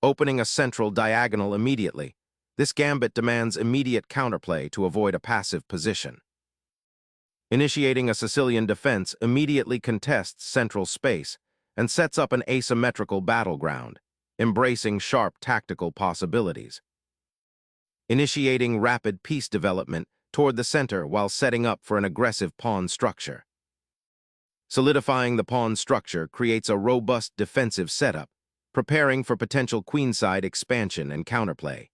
opening a central diagonal immediately. This gambit demands immediate counterplay to avoid a passive position. Initiating a Sicilian defense immediately contests central space and sets up an asymmetrical battleground, embracing sharp tactical possibilities. Initiating rapid piece development toward the center while setting up for an aggressive pawn structure. Solidifying the pawn structure creates a robust defensive setup, preparing for potential queenside expansion and counterplay.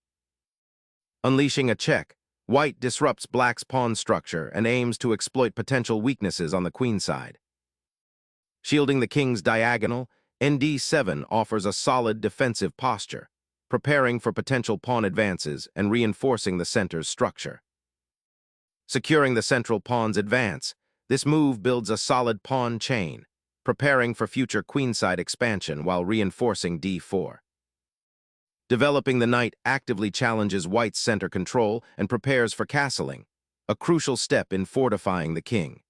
Unleashing a check, white disrupts black's pawn structure and aims to exploit potential weaknesses on the queenside. Shielding the king's diagonal, nd7 offers a solid defensive posture, preparing for potential pawn advances and reinforcing the center's structure. Securing the central pawn's advance, this move builds a solid pawn chain, preparing for future queenside expansion while reinforcing d4. Developing the knight actively challenges white's center control and prepares for castling, a crucial step in fortifying the king.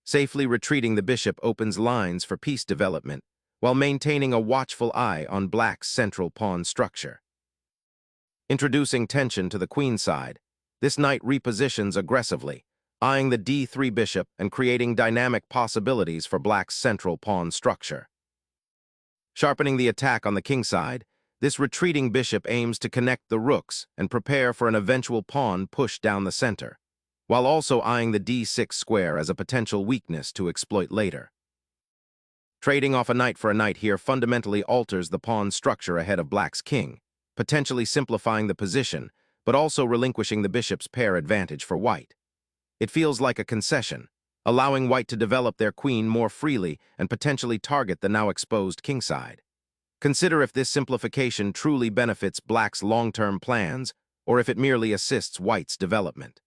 Safely retreating the bishop opens lines for piece development, while maintaining a watchful eye on black's central pawn structure. Introducing tension to the queenside, this knight repositions aggressively, eyeing the d3 bishop and creating dynamic possibilities for black's central pawn structure. Sharpening the attack on the kingside, this retreating bishop aims to connect the rooks and prepare for an eventual pawn push down the center, while also eyeing the d6 square as a potential weakness to exploit later. Trading off a knight for a knight here fundamentally alters the pawn structure ahead of black's king, potentially simplifying the position, but also relinquishing the bishop's pair advantage for white. It feels like a concession, allowing white to develop their queen more freely and potentially target the now exposed kingside. Consider if this simplification truly benefits black's long-term plans or if it merely assists white's development.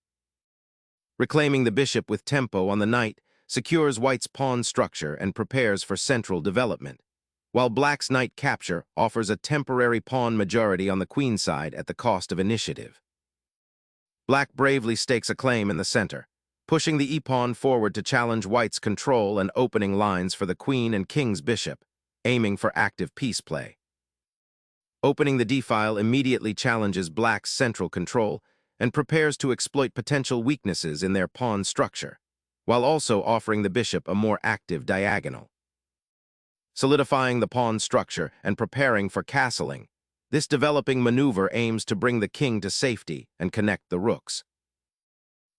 Reclaiming the bishop with tempo on the knight secures white's pawn structure and prepares for central development, while black's knight capture offers a temporary pawn majority on the queenside at the cost of initiative. Black bravely stakes a claim in the center, pushing the e-pawn forward to challenge white's control and opening lines for the queen and king's bishop, aiming for active piece play. Opening the d-file immediately challenges black's central control and prepares to exploit potential weaknesses in their pawn structure, while also offering the bishop a more active diagonal. Solidifying the pawn structure and preparing for castling, this developing maneuver aims to bring the king to safety and connect the rooks.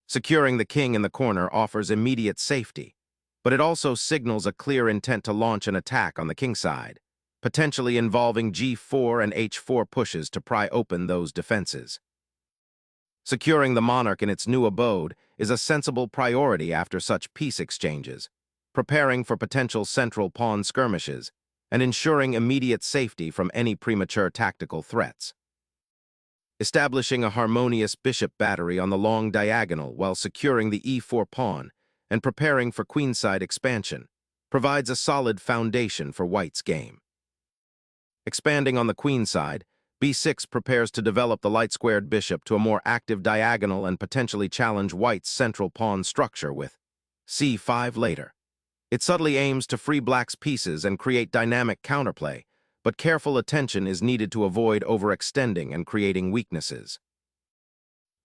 Securing the king in the corner offers immediate safety, but it also signals a clear intent to launch an attack on the kingside, potentially involving g4 and h4 pushes to pry open those defenses. Securing the monarch in its new abode is a sensible priority after such peace exchanges, preparing for potential central pawn skirmishes and ensuring immediate safety from any premature tactical threats. Establishing a harmonious bishop battery on the long diagonal while securing the e4 pawn and preparing for queenside expansion provides a solid foundation for white's game. Expanding on the queenside, b6 prepares to develop the light-squared bishop to a more active diagonal and potentially challenge white's central pawn structure with c5 later. It subtly aims to free black's pieces and create dynamic counterplay, but careful attention is needed to avoid overextending and creating weaknesses.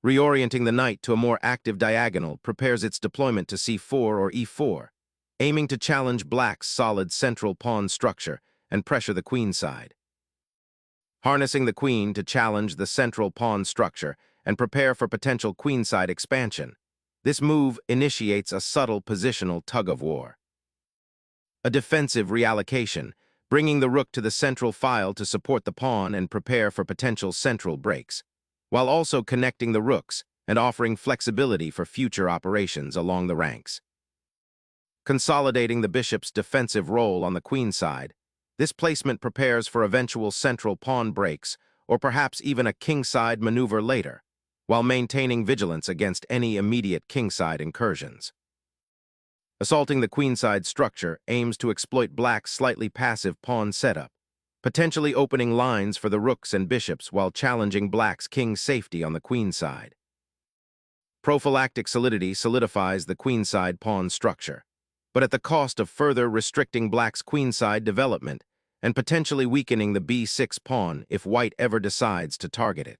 Reorienting the knight to a more active diagonal prepares its deployment to c4 or e4, aiming to challenge black's solid central pawn structure and pressure the queenside. Harnessing the queen to challenge the central pawn structure and prepare for potential queenside expansion, this move initiates a subtle positional tug-of-war. A defensive reallocation, bringing the rook to the central file to support the pawn and prepare for potential central breaks, while also connecting the rooks and offering flexibility for future operations along the ranks. Consolidating the bishop's defensive role on the queenside, this placement prepares for eventual central pawn breaks or perhaps even a kingside maneuver later, while maintaining vigilance against any immediate kingside incursions. Assaulting the queenside structure aims to exploit black's slightly passive pawn setup, potentially opening lines for the rooks and bishops while challenging black's king's safety on the queenside. Prophylactic solidity solidifies the queenside pawn structure, but at the cost of further restricting black's queenside development and potentially weakening the b6 pawn if white ever decides to target it.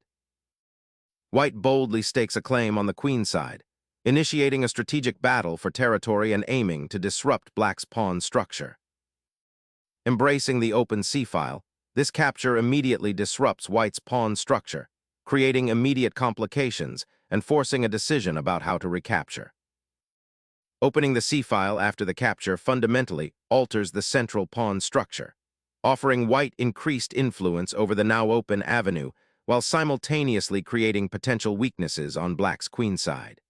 White boldly stakes a claim on the queen side, initiating a strategic battle for territory and aiming to disrupt black's pawn structure. Embracing the open c-file, this capture immediately disrupts white's pawn structure, creating immediate complications and forcing a decision about how to recapture. Opening the c-file after the capture fundamentally alters the central pawn structure, offering white increased influence over the now open avenue while simultaneously creating potential weaknesses on black's queen side.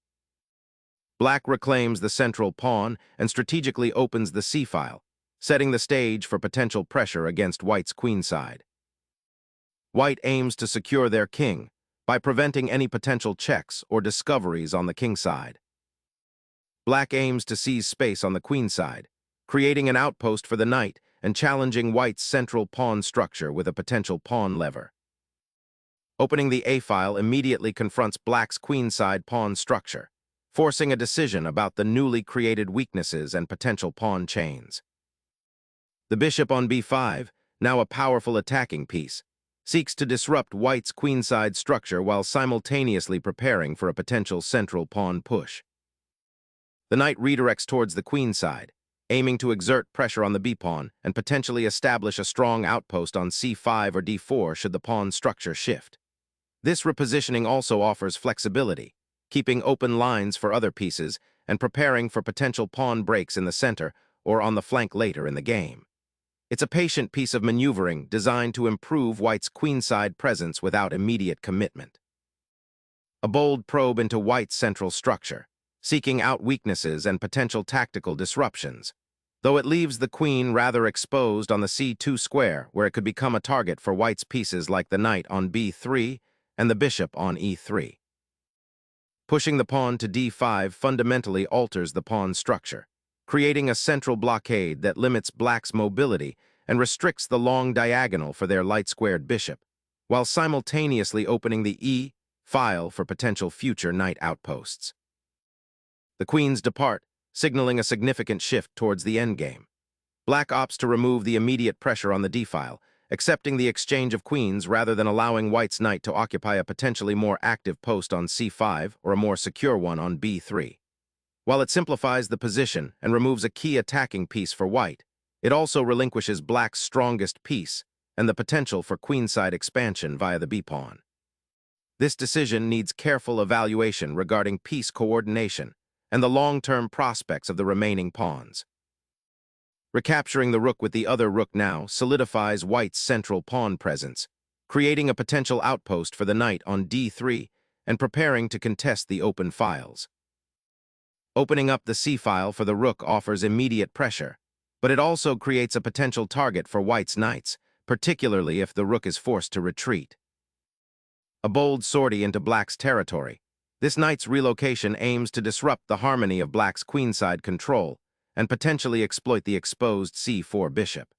Black reclaims the central pawn and strategically opens the c-file, setting the stage for potential pressure against white's queen side. White aims to secure their king by preventing any potential checks or discoveries on the king side. Black aims to seize space on the queen side, creating an outpost for the knight and challenging white's central pawn structure with a potential pawn lever. Opening the a-file immediately confronts black's queenside pawn structure, forcing a decision about the newly created weaknesses and potential pawn chains. The bishop on b5, now a powerful attacking piece, seeks to disrupt white's queenside structure while simultaneously preparing for a potential central pawn push. The knight redirects towards the queen side, aiming to exert pressure on the b-pawn and potentially establish a strong outpost on c5 or d4 should the pawn structure shift. This repositioning also offers flexibility, keeping open lines for other pieces and preparing for potential pawn breaks in the center or on the flank later in the game. It's a patient piece of maneuvering designed to improve white's queenside presence without immediate commitment. A bold probe into white's central structure, seeking out weaknesses and potential tactical disruptions, though it leaves the queen rather exposed on the c2 square where it could become a target for white's pieces like the knight on b3 and the bishop on e3. Pushing the pawn to d5 fundamentally alters the pawn structure, creating a central blockade that limits black's mobility and restricts the long diagonal for their light-squared bishop, while simultaneously opening the e-file for potential future knight outposts. The queens depart, signaling a significant shift towards the endgame. Black opts to remove the immediate pressure on the d-file, accepting the exchange of queens rather than allowing white's knight to occupy a potentially more active post on c5 or a more secure one on b3. While it simplifies the position and removes a key attacking piece for white, it also relinquishes black's strongest piece and the potential for queenside expansion via the b-pawn. This decision needs careful evaluation regarding piece coordination and the long-term prospects of the remaining pawns. Recapturing the rook with the other rook now solidifies white's central pawn presence, creating a potential outpost for the knight on d3 and preparing to contest the open files. Opening up the c-file for the rook offers immediate pressure, but it also creates a potential target for white's knights, particularly if the rook is forced to retreat. A bold sortie into black's territory, this knight's relocation aims to disrupt the harmony of black's queenside control and potentially exploit the exposed c4 bishop.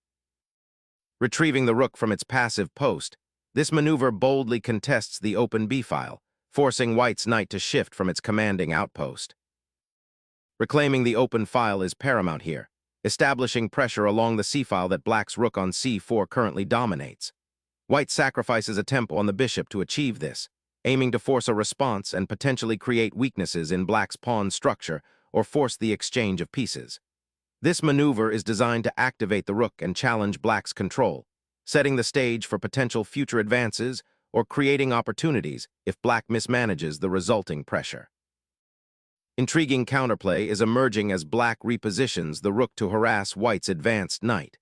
Retrieving the rook from its passive post, this maneuver boldly contests the open b-file, forcing white's knight to shift from its commanding outpost. Reclaiming the open file is paramount here, establishing pressure along the c-file that black's rook on c4 currently dominates. White sacrifices a tempo on the bishop to achieve this, aiming to force a response and potentially create weaknesses in black's pawn structure or force the exchange of pieces. This maneuver is designed to activate the rook and challenge black's control, setting the stage for potential future advances or creating opportunities if black mismanages the resulting pressure. Intriguing counterplay is emerging as black repositions the rook to harass white's advanced knight,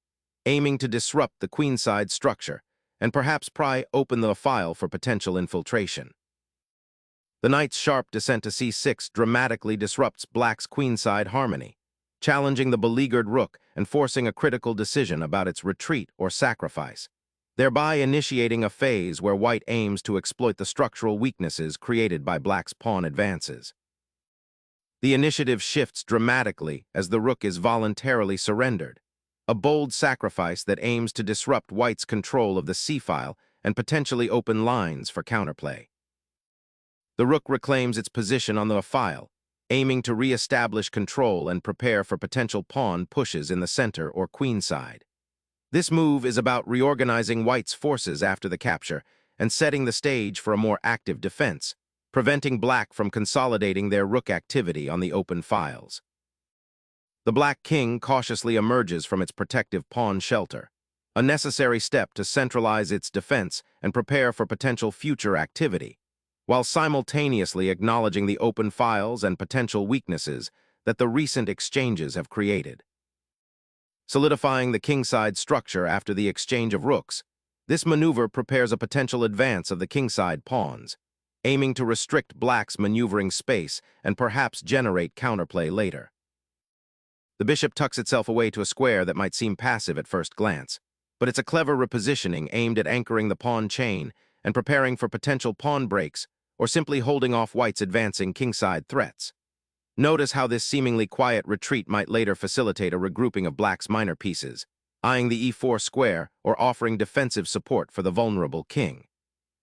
aiming to disrupt the queenside structure and perhaps pry open the file for potential infiltration. The knight's sharp descent to c6 dramatically disrupts black's queenside harmony, challenging the beleaguered rook and forcing a critical decision about its retreat or sacrifice, thereby initiating a phase where white aims to exploit the structural weaknesses created by black's pawn advances. The initiative shifts dramatically as the rook is voluntarily surrendered, a bold sacrifice that aims to disrupt white's control of the c-file and potentially open lines for counterplay. The rook reclaims its position on the file, aiming to re-establish control and prepare for potential pawn pushes in the center or queenside. This move is about reorganizing White's forces after the capture and setting the stage for a more active defense, preventing Black from consolidating their rook activity on the open files. The Black king cautiously emerges from its protective pawn shelter, a necessary step to centralize its defense and prepare for potential future activity, while simultaneously acknowledging the open files and potential weaknesses that the recent exchanges have created. Solidifying the kingside structure after the exchange of rooks, this maneuver prepares a potential advance of the kingside pawns, aiming to restrict Black's maneuvering space and perhaps generate counterplay later. The bishop tucks itself away to a square that might seem passive at first glance, but it's a clever repositioning aimed at anchoring the pawn chain and preparing for potential pawn breaks or simply holding off White's advancing kingside threats. Notice how this seemingly quiet retreat might later facilitate a regrouping of Black's minor pieces, eyeing the e4 square or offering defensive support for the vulnerable king.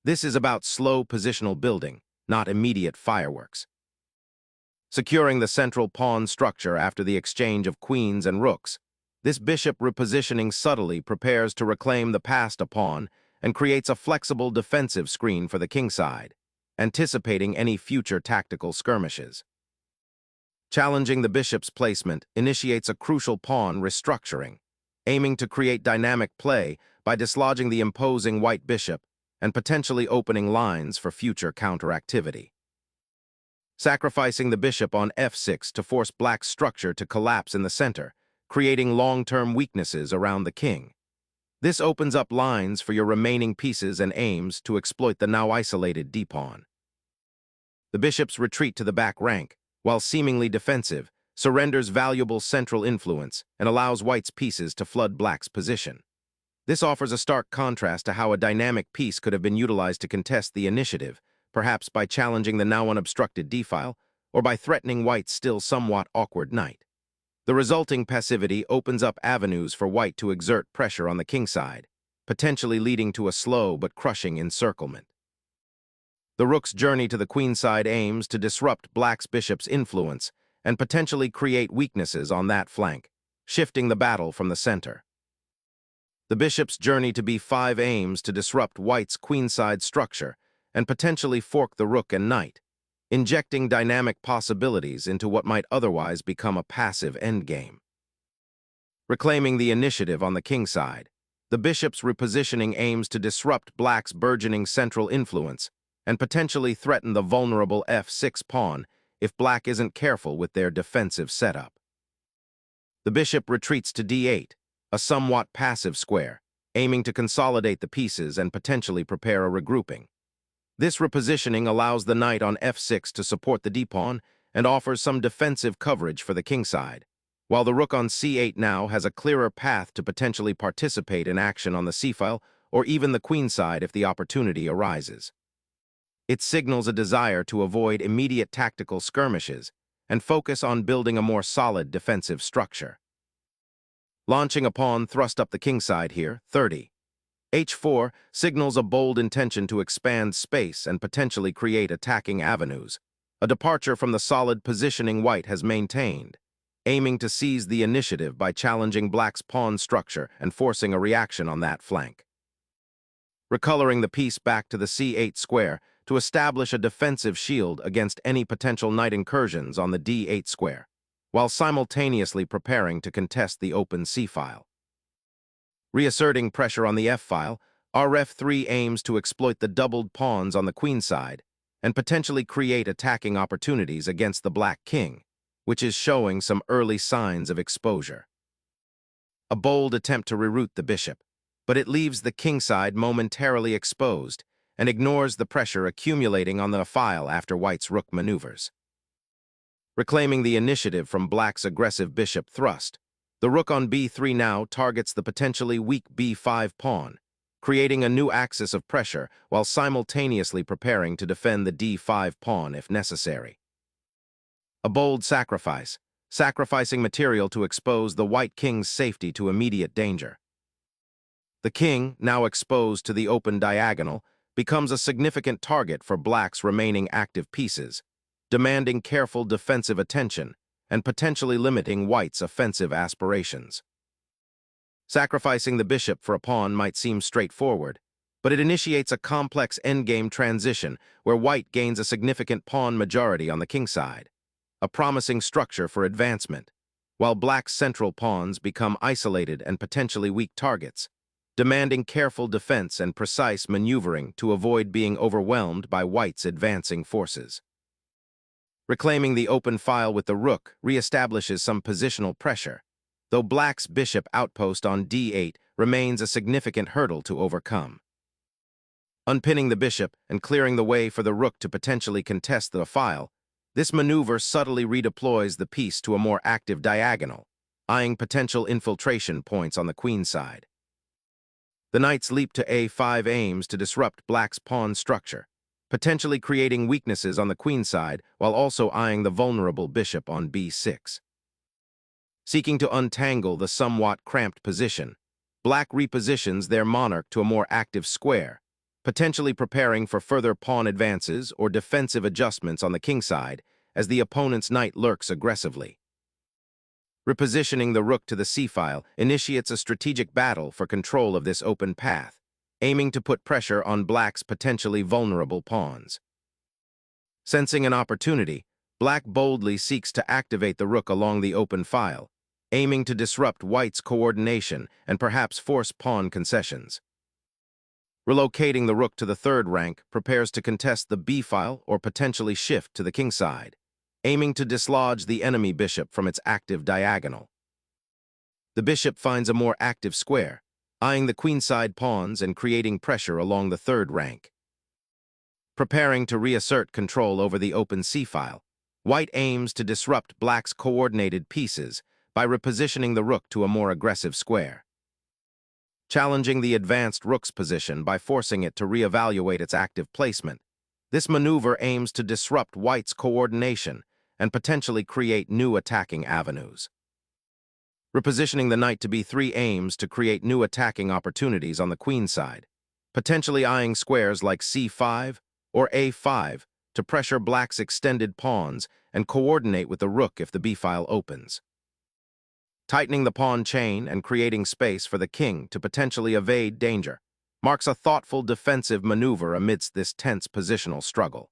This is about slow positional building, not immediate fireworks. Securing the central pawn structure after the exchange of queens and rooks, this bishop repositioning subtly prepares to reclaim the passed a pawn and creates a flexible defensive screen for the kingside, anticipating any future tactical skirmishes. Challenging the bishop's placement initiates a crucial pawn restructuring, aiming to create dynamic play by dislodging the imposing white bishop and potentially opening lines for future counteractivity. Sacrificing the bishop on f6 to force Black's structure to collapse in the center, creating long-term weaknesses around the king. This opens up lines for your remaining pieces and aims to exploit the now isolated d-pawn. The bishop's retreat to the back rank, while seemingly defensive, surrenders valuable central influence and allows White's pieces to flood Black's position. This offers a stark contrast to how a dynamic piece could have been utilized to contest the initiative, perhaps by challenging the now unobstructed d-file or by threatening White's still somewhat awkward knight. The resulting passivity opens up avenues for White to exert pressure on the kingside, potentially leading to a slow but crushing encirclement. The rook's journey to the queenside aims to disrupt Black's bishop's influence and potentially create weaknesses on that flank, shifting the battle from the center. The bishop's journey to b5 aims to disrupt White's queenside structure and potentially fork the rook and knight, injecting dynamic possibilities into what might otherwise become a passive endgame. Reclaiming the initiative on the kingside, the bishop's repositioning aims to disrupt Black's burgeoning central influence and potentially threaten the vulnerable f6 pawn if Black isn't careful with their defensive setup. The bishop retreats to d8, a somewhat passive square, aiming to consolidate the pieces and potentially prepare a regrouping. This repositioning allows the knight on f6 to support the d-pawn and offers some defensive coverage for the kingside, while the rook on c8 now has a clearer path to potentially participate in action on the c-file or even the queenside if the opportunity arises. It signals a desire to avoid immediate tactical skirmishes and focus on building a more solid defensive structure. Launching a pawn thrust up the kingside here, 30. h4 signals a bold intention to expand space and potentially create attacking avenues, a departure from the solid positioning White has maintained, aiming to seize the initiative by challenging Black's pawn structure and forcing a reaction on that flank. Recoloring the piece back to the c8 square to establish a defensive shield against any potential knight incursions on the d8 square, while simultaneously preparing to contest the open c-file. Reasserting pressure on the f-file, rf3 aims to exploit the doubled pawns on the queenside and potentially create attacking opportunities against the Black king, which is showing some early signs of exposure. A bold attempt to reroute the bishop, but it leaves the kingside momentarily exposed and ignores the pressure accumulating on the file after White's rook maneuvers. Reclaiming the initiative from Black's aggressive bishop thrust, the rook on b3 now targets the potentially weak b5 pawn, creating a new axis of pressure while simultaneously preparing to defend the d5 pawn if necessary. A bold sacrifice, sacrificing material to expose the White king's safety to immediate danger. The king, now exposed to the open diagonal, becomes a significant target for Black's remaining active pieces, demanding careful defensive attention and potentially limiting White's offensive aspirations. Sacrificing the bishop for a pawn might seem straightforward, but it initiates a complex endgame transition where white gains a significant pawn majority on the kingside, a promising structure for advancement, while black's central pawns become isolated and potentially weak targets, demanding careful defense and precise maneuvering to avoid being overwhelmed by white's advancing forces. Reclaiming the open file with the rook reestablishes some positional pressure, though black's bishop outpost on d8 remains a significant hurdle to overcome. Unpinning the bishop and clearing the way for the rook to potentially contest the file, this maneuver subtly redeploys the piece to a more active diagonal, eyeing potential infiltration points on the queen side. The knight's leap to a5 aims to disrupt black's pawn structure, potentially creating weaknesses on the queen side while also eyeing the vulnerable bishop on b6. Seeking to untangle the somewhat cramped position, black repositions their monarch to a more active square, potentially preparing for further pawn advances or defensive adjustments on the kingside as the opponent's knight lurks aggressively. Repositioning the rook to the c-file initiates a strategic battle for control of this open path, aiming to put pressure on black's potentially vulnerable pawns. Sensing an opportunity, black boldly seeks to activate the rook along the open file, aiming to disrupt white's coordination and perhaps force pawn concessions. Relocating the rook to the third rank prepares to contest the b-file or potentially shift to the kingside, aiming to dislodge the enemy bishop from its active diagonal. The bishop finds a more active square, eyeing the queenside pawns and creating pressure along the third rank. Preparing to reassert control over the open c-file, white aims to disrupt black's coordinated pieces by repositioning the rook to a more aggressive square. Challenging the advanced rook's position by forcing it to reevaluate its active placement, this maneuver aims to disrupt white's coordination and potentially create new attacking avenues. Repositioning the knight to b3 aims to create new attacking opportunities on the queen side, potentially eyeing squares like c5 or a5 to pressure black's extended pawns and coordinate with the rook if the b-file opens. Tightening the pawn chain and creating space for the king to potentially evade danger marks a thoughtful defensive maneuver amidst this tense positional struggle.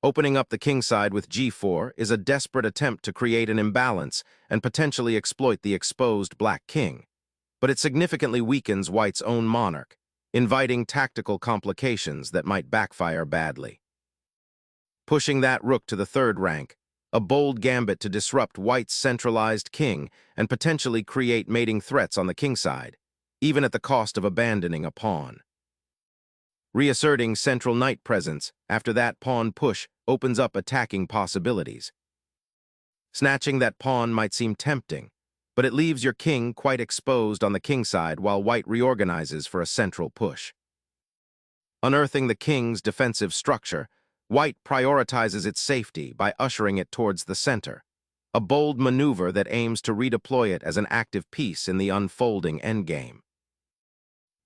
Opening up the kingside with g4 is a desperate attempt to create an imbalance and potentially exploit the exposed black king, but it significantly weakens white's own monarch, inviting tactical complications that might backfire badly. Pushing that rook to the third rank, a bold gambit to disrupt white's centralized king and potentially create mating threats on the kingside, even at the cost of abandoning a pawn. Reasserting central knight presence after that pawn push opens up attacking possibilities. Snatching that pawn might seem tempting, but it leaves your king quite exposed on the kingside while white reorganizes for a central push. Unearthing the king's defensive structure, white prioritizes its safety by ushering it towards the center, a bold maneuver that aims to redeploy it as an active piece in the unfolding endgame.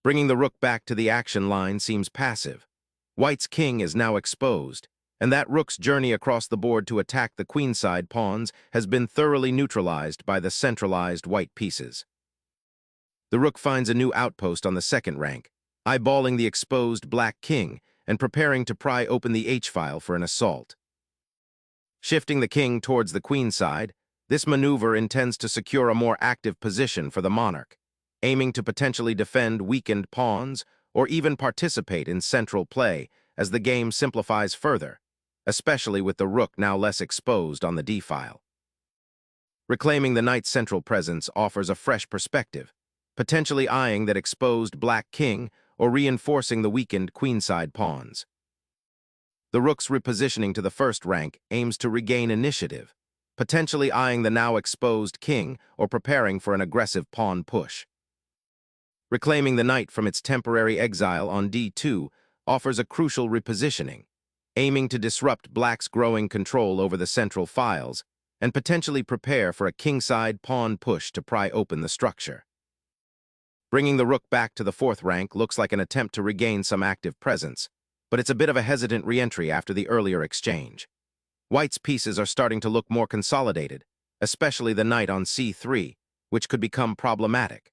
Bringing the rook back to the action line seems passive. White's king is now exposed, and that rook's journey across the board to attack the queenside pawns has been thoroughly neutralized by the centralized white pieces. The rook finds a new outpost on the second rank, eyeballing the exposed black king and preparing to pry open the h-file for an assault. Shifting the king towards the queen side, this maneuver intends to secure a more active position for the monarch, aiming to potentially defend weakened pawns or even participate in central play as the game simplifies further, especially with the rook now less exposed on the d-file. Reclaiming the knight's central presence offers a fresh perspective, potentially eyeing that exposed black king or reinforcing the weakened queenside pawns. The rook's repositioning to the first rank aims to regain initiative, potentially eyeing the now exposed king or preparing for an aggressive pawn push. Reclaiming the knight from its temporary exile on d2 offers a crucial repositioning, aiming to disrupt black's growing control over the central files and potentially prepare for a kingside pawn push to pry open the structure. Bringing the rook back to the fourth rank looks like an attempt to regain some active presence, but it's a bit of a hesitant re-entry after the earlier exchange. White's pieces are starting to look more consolidated, especially the knight on c3, which could become problematic,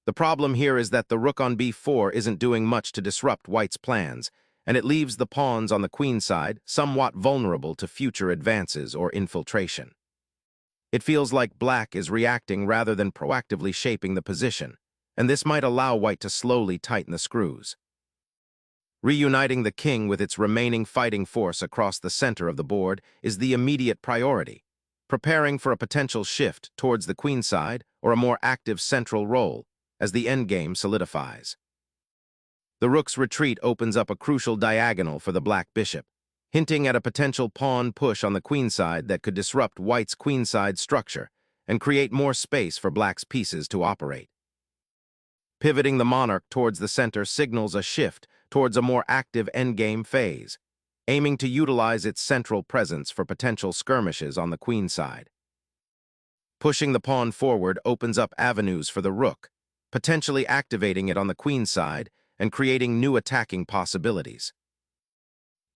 The problem here is that the rook on b4 isn't doing much to disrupt white's plans, and it leaves the pawns on the queen side somewhat vulnerable to future advances or infiltration. It feels like black is reacting rather than proactively shaping the position, and this might allow white to slowly tighten the screws. Reuniting the king with its remaining fighting force across the center of the board is the immediate priority, preparing for a potential shift towards the queen side or a more active central role as the endgame solidifies. The rook's retreat opens up a crucial diagonal for the black bishop, hinting at a potential pawn push on the queen side that could disrupt white's queenside structure and create more space for black's pieces to operate. Pivoting the monarch towards the center signals a shift towards a more active endgame phase, aiming to utilize its central presence for potential skirmishes on the queen side. Pushing the pawn forward opens up avenues for the rook, potentially activating it on the queen side and creating new attacking possibilities.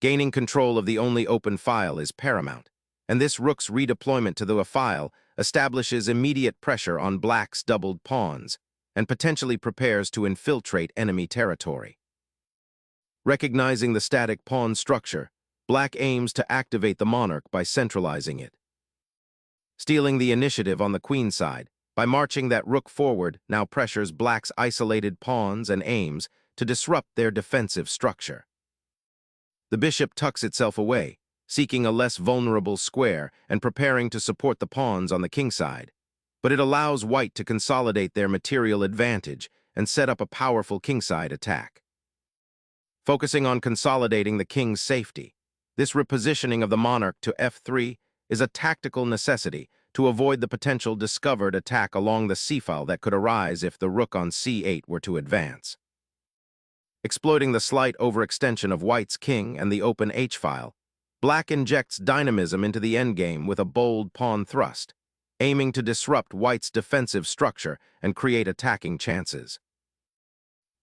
Gaining control of the only open file is paramount, and this rook's redeployment to the file establishes immediate pressure on black's doubled pawns and potentially prepares to infiltrate enemy territory. Recognizing the static pawn structure, black aims to activate the monarch by centralizing it. Stealing the initiative on the queen side, by marching that rook forward, now pressures black's isolated pawns and aims to disrupt their defensive structure. The bishop tucks itself away, seeking a less vulnerable square and preparing to support the pawns on the king side, but it allows white to consolidate their material advantage and set up a powerful kingside attack. Focusing on consolidating the king's safety, this repositioning of the monarch to f3 is a tactical necessity to avoid the potential discovered attack along the c-file that could arise if the rook on c8 were to advance. Exploiting the slight overextension of white's king and the open h-file, black injects dynamism into the endgame with a bold pawn thrust, aiming to disrupt white's defensive structure and create attacking chances.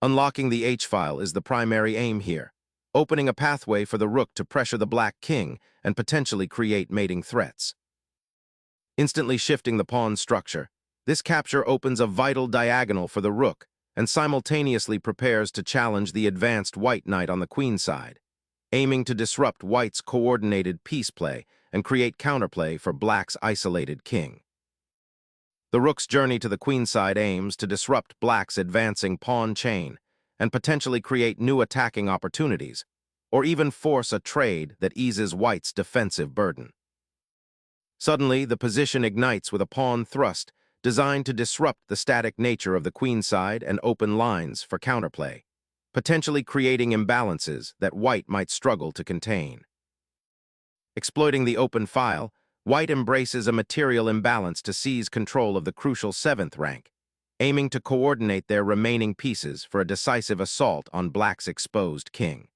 Unlocking the h-file is the primary aim here, opening a pathway for the rook to pressure the black king and potentially create mating threats. Instantly shifting the pawn structure, this capture opens a vital diagonal for the rook and simultaneously prepares to challenge the advanced white knight on the queen side, aiming to disrupt white's coordinated piece play and create counterplay for black's isolated king. The rook's journey to the queen side aims to disrupt black's advancing pawn chain and potentially create new attacking opportunities, or even force a trade that eases white's defensive burden. Suddenly, the position ignites with a pawn thrust designed to disrupt the static nature of the queen side and open lines for counterplay, potentially creating imbalances that white might struggle to contain. Exploiting the open file, white embraces a material imbalance to seize control of the crucial 7th rank, aiming to coordinate their remaining pieces for a decisive assault on black's exposed king.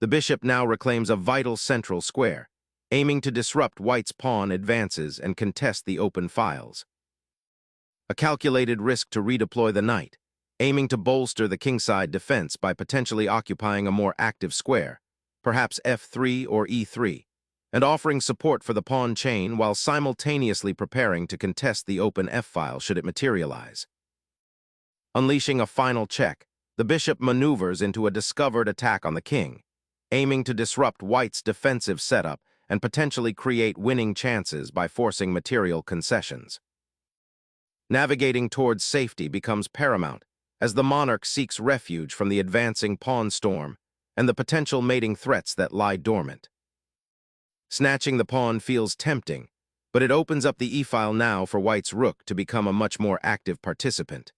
The bishop now reclaims a vital central square, aiming to disrupt white's pawn advances and contest the open files. A calculated risk to redeploy the knight, aiming to bolster the kingside defense by potentially occupying a more active square, perhaps f3 or e3, and offering support for the pawn chain while simultaneously preparing to contest the open f-file should it materialize. Unleashing a final check, the bishop maneuvers into a discovered attack on the king, aiming to disrupt white's defensive setup and potentially create winning chances by forcing material concessions. Navigating towards safety becomes paramount as the monarch seeks refuge from the advancing pawn storm and the potential mating threats that lie dormant. Snatching the pawn feels tempting, but it opens up the e-file now for white's rook to become a much more active participant.